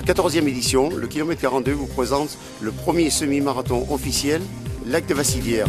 14e édition, le kilomètre 42 vous présente le premier semi-marathon officiel, Lac de Vassivière.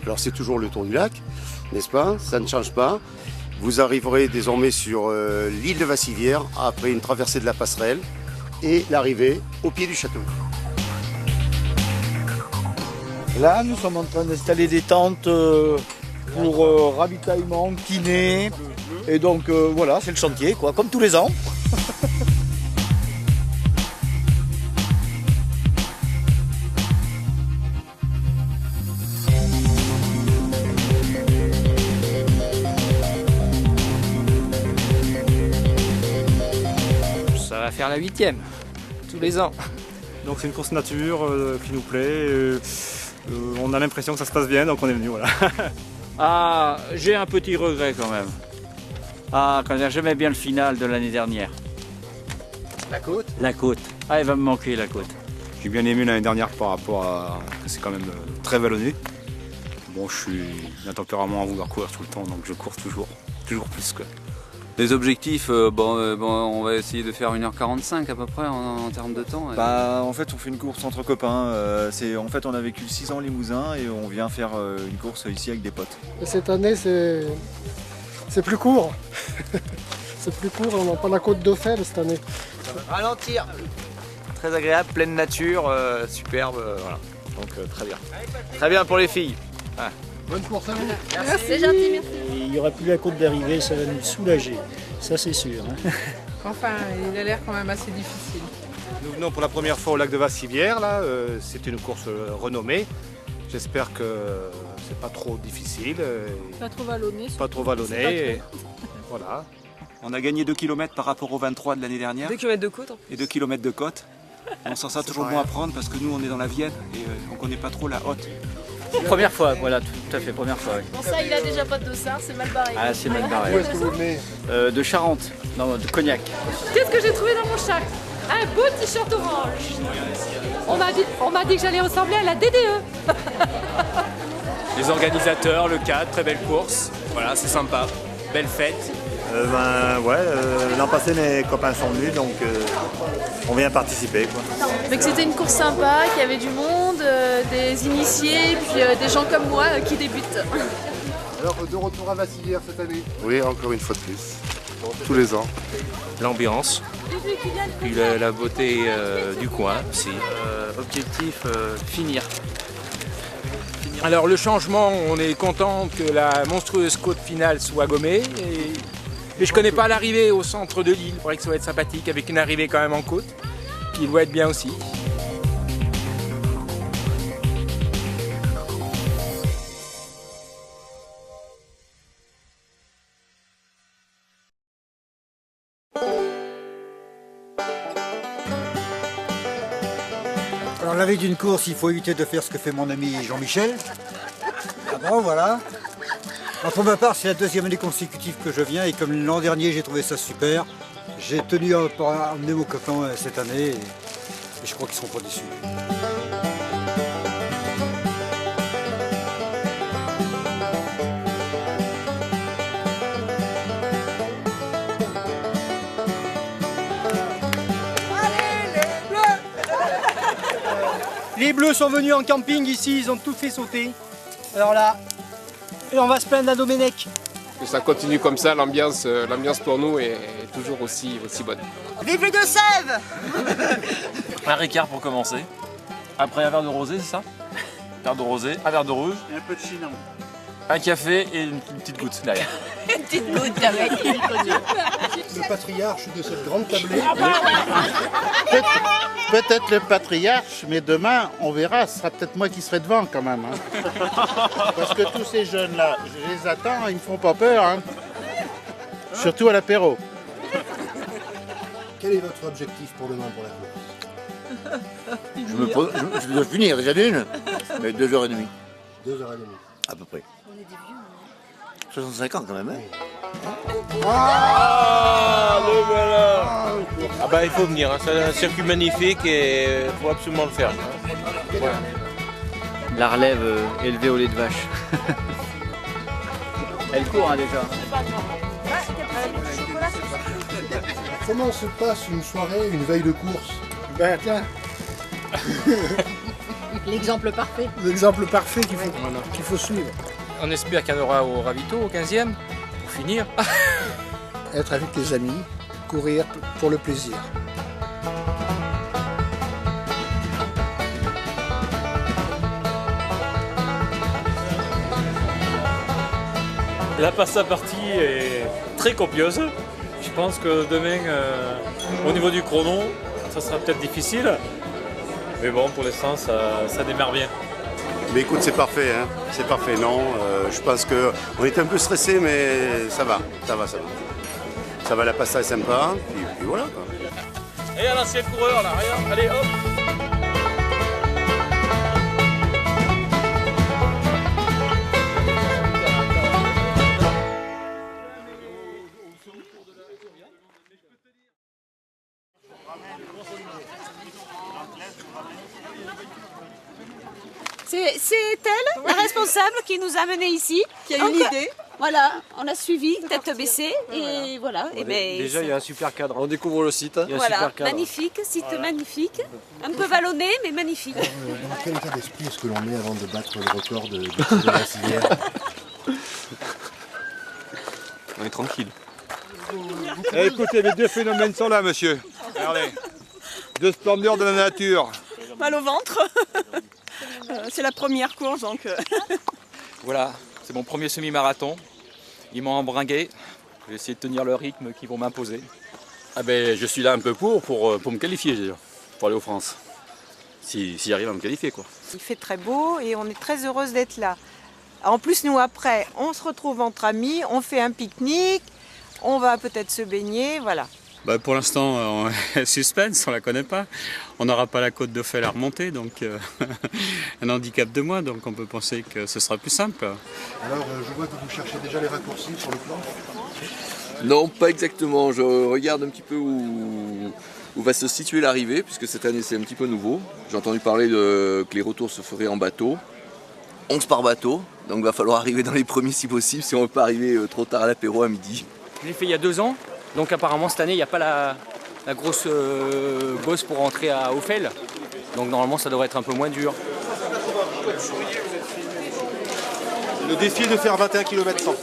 Alors c'est toujours le tour du lac, n'est-ce pas? Ça ne change pas. Vous arriverez désormais sur l'île de Vassivière après une traversée de la passerelle et l'arrivée au pied du château. Là, nous sommes en train d'installer des tentes pour ravitaillement, kiné. Et donc voilà, c'est le chantier, quoi, comme tous les ans. Ça va faire la 8e, tous les ans. Donc c'est une course nature qui nous plaît. On a l'impression que ça se passe bien, donc on est venu, voilà. Ah, j'ai un petit regret quand même. Ah, quand j'aimais bien le final de l'année dernière. La côte? La côte. Ah, il va me manquer la côte. J'ai bien aimé l'année dernière par rapport à que c'est quand même très vallonné. Bon, je suis un tempérament à vouloir courir tout le temps, donc je cours toujours plus que. Les objectifs, on va essayer de faire 1h45 à peu près en termes de temps. Bah, en fait, on fait une course entre copains. En fait, on a vécu 6 ans au Limousin et on vient faire une course ici avec des potes. Et cette année, c'est plus court. C'est plus court, on n'a pas la côte d'Ophel cette année. Ralentir. Très agréable, pleine nature, superbe, voilà. Donc très bien. Très bien pour les filles. Ah. Bonne course à vous. C'est gentil, merci. Il n'y aura plus la côte d'arrivée, ça va nous soulager, ça c'est sûr. Enfin, il a l'air quand même assez difficile. Nous venons pour la première fois au lac de Vassivière, là. C'est une course renommée. J'espère que c'est pas trop difficile. Pas trop vallonné. Pas trop vallonné. Voilà. On a gagné 2 km par rapport aux 23 de l'année dernière. 2 km de côte. Et 2 km de côte. On sent ça toujours bon à prendre parce que nous on est dans la Vienne et on connaît pas trop la haute. Première fois, voilà, tout à fait, première fois. Oui. Bon, ça, il a déjà pas de dossard, c'est mal barré. Ah, c'est mal barré. Où est-ce que vous venez? De Charente, non, de Cognac. Qu'est-ce que j'ai trouvé dans mon sac? Un beau t-shirt orange. On m'a dit que j'allais ressembler à la DDE. Les organisateurs, le cadre, très belle course. Voilà, c'est sympa. Belle fête. L'an passé, mes copains sont venus, donc on vient participer, quoi. Mais que c'était une course sympa, qu'il y avait du monde, des initiés, puis des gens comme moi qui débutent. Alors, de retour à Vassivière cette année? Oui, encore une fois de plus, tous les ans. L'ambiance, puis la beauté du coin aussi. Objectif, finir. Alors le changement, on est content que la monstrueuse côte finale soit gommée. Mais je connais pas l'arrivée au centre de l'île. Il faudrait que ça va être sympathique avec une arrivée quand même en côte. Qui doit être bien aussi. Alors la veille d'une course, il faut éviter de faire ce que fait mon ami Jean-Michel. Ah bon, voilà. Alors, pour ma part, c'est la 2e année consécutive que je viens et comme l'an dernier j'ai trouvé ça super, j'ai tenu à emmener vos copains cette année et je crois qu'ils seront pas déçus. Les Bleus sont venus en camping ici, ils ont tout fait sauter. Alors là, et on va se plaindre à Domenech. Que ça continue comme ça, l'ambiance pour nous est toujours aussi bonne. Vive les Deux-Sèvres! Un Ricard pour commencer. Après un verre de rosé, c'est ça? Un verre de rosé, un verre de rouge. Et un peu de chinon. Un café et une petite goutte derrière. Une petite goutte derrière. Le patriarche de cette grande tablée. Peut-être le patriarche, mais demain, on verra, ce sera peut-être moi qui serai devant quand même. Hein. Parce que tous ces jeunes-là, je les attends, ils me font pas peur. Hein. Surtout à l'apéro. Quel est votre objectif pour demain pour la course? Je dois finir déjà d'une, mais 2h30. 2h30. À peu près. 65 ans quand même. Hein. Ah, le voilà. Ah bah il faut venir, hein. C'est un circuit magnifique et il faut absolument le faire. Voilà. La relève élevée au lait de vache. Elle court hein, déjà. Comment se passe une soirée, une veille de course? Ben tiens. L'exemple parfait. L'exemple parfait qu'il faut suivre. On espère qu'il y en aura au ravito, au 15e, pour finir. Être avec les amis, courir pour le plaisir. La pasta partie est très copieuse. Je pense que demain, au niveau du chrono, ça sera peut-être difficile. Mais bon, pour l'instant, ça démarre bien. Mais écoute, c'est parfait, hein. C'est parfait, non. Je pense qu'on était un peu stressé, mais ça va. Ça va, la pasta est sympa, puis voilà quoi. Et à l'ancien coureur là, regarde, allez hop. C'est elle, la responsable, qui nous a menés ici. Qui a eu l'idée. Voilà, on a suivi, tête baissée, et voilà. Et ben, Déjà, il y a un super cadre. On découvre le site. Il y a un voilà, super cadre. magnifique, site magnifique. Un peu vallonné, mais magnifique. Dans quel état d'esprit est-ce que l'on est avant de battre le record de la civière? On est tranquille. Écoutez, les deux phénomènes sont là, monsieur. Regardez. De splendeur de la nature. Mal au ventre. C'est la première course donc. Voilà, c'est mon premier semi-marathon. Ils m'ont embringué. Je vais essayer de tenir le rythme qu'ils vont m'imposer. Ah ben, je suis là un peu pour me qualifier déjà, pour aller aux France. Si j'arrive à me qualifier quoi. Il fait très beau et on est très heureuse d'être là. En plus, nous après, on se retrouve entre amis, on fait un pique-nique, on va peut-être se baigner, voilà. Bah pour l'instant, suspense, on la connaît pas. On n'aura pas la côte de Fel à remonter, donc un handicap de moins, donc on peut penser que ce sera plus simple. Alors, je vois que vous cherchez déjà les raccourcis sur le plan. Non, pas exactement. Je regarde un petit peu où va se situer l'arrivée, puisque cette année c'est un petit peu nouveau. J'ai entendu parler que les retours se feraient en bateau. 11 par bateau, donc il va falloir arriver dans les premiers si possible, si on ne veut pas arriver trop tard à l'apéro à midi. Je l'ai fait il y a 2 ans, donc apparemment cette année il n'y a pas la grosse bosse pour rentrer à Ophel. Donc normalement ça devrait être un peu moins dur. Le défi est de faire 21 km 100.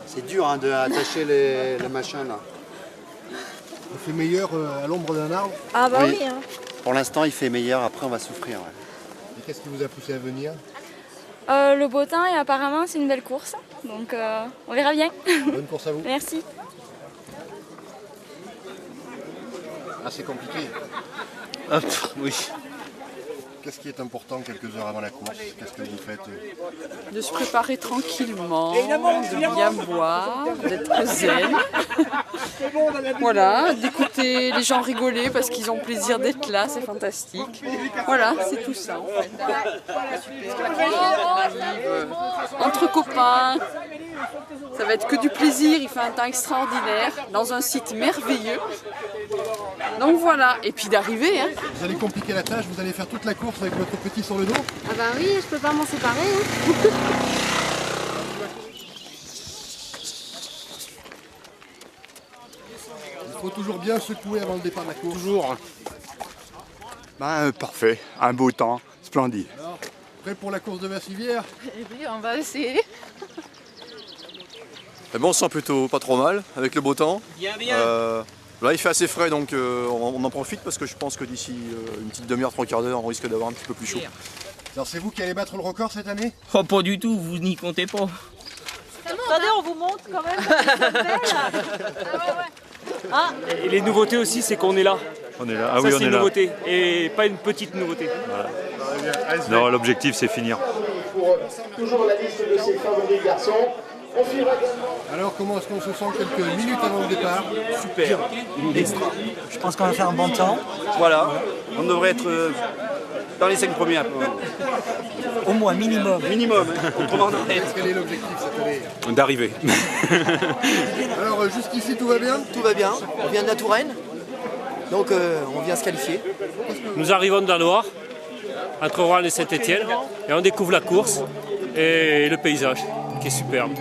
C'est dur hein, d'attacher les machins là. Il fait meilleur à l'ombre d'un arbre? Ah bah oui. Hein. Pour l'instant, il fait meilleur, après on va souffrir. Ouais. Et qu'est-ce qui vous a poussé à venir? Le beau temps et apparemment c'est une belle course, donc on verra bien. Bonne course à vous. Merci. Ah, c'est compliqué. Oui. Qu'est-ce qui est important quelques heures avant la course? Qu'est-ce que vous faites? De se préparer tranquillement, de bien boire, d'être zen. Voilà, d'écouter les gens rigoler parce qu'ils ont plaisir d'être là, c'est fantastique. Voilà, c'est tout ça en fait. Entre copains, ça va être que du plaisir, il fait un temps extraordinaire, dans un site merveilleux. Donc voilà, et puis d'arriver. Hein. Vous allez compliquer la tâche, vous allez faire toute la course avec votre petit sur le dos? Ah bah oui, je peux pas m'en séparer. Hein. Il faut toujours bien secouer avant le départ de la course. Toujours. Parfait, un beau temps, splendide. Alors, prêt pour la course de Vassivière? Eh bien, on va essayer. Mais bon, on se sent plutôt pas trop mal avec le beau temps. Bien, bien. Là, il fait assez frais, donc on en profite parce que je pense que d'ici une petite demi-heure, 3 quarts d'heure, on risque d'avoir un petit peu plus chaud. Alors, c'est vous qui allez battre le record cette année? Oh, pas du tout, vous n'y comptez pas. Attendez, on vous montre quand même. Ah. Et les nouveautés aussi, c'est qu'on est là. On est là. Ah ça, oui, on c'est est une là. nouveauté et pas une petite nouveauté. Voilà. Non, l'objectif c'est finir. Toujours la liste de ses favoris garçons. Alors, comment est-ce qu'on se sent quelques minutes avant le départ? Super. Je pense qu'on va faire un bon temps. Voilà, on devrait être dans les 5 premiers. Au moins, minimum. Minimum, autrement non. Quel est l'objectif cette année? D'arriver. Alors jusqu'ici tout va bien? Tout va bien, on vient de la Touraine, donc on vient se qualifier. Nous arrivons de la Loire, entre Roanne et Saint-Étienne, et on découvre la course et le paysage, qui est superbe.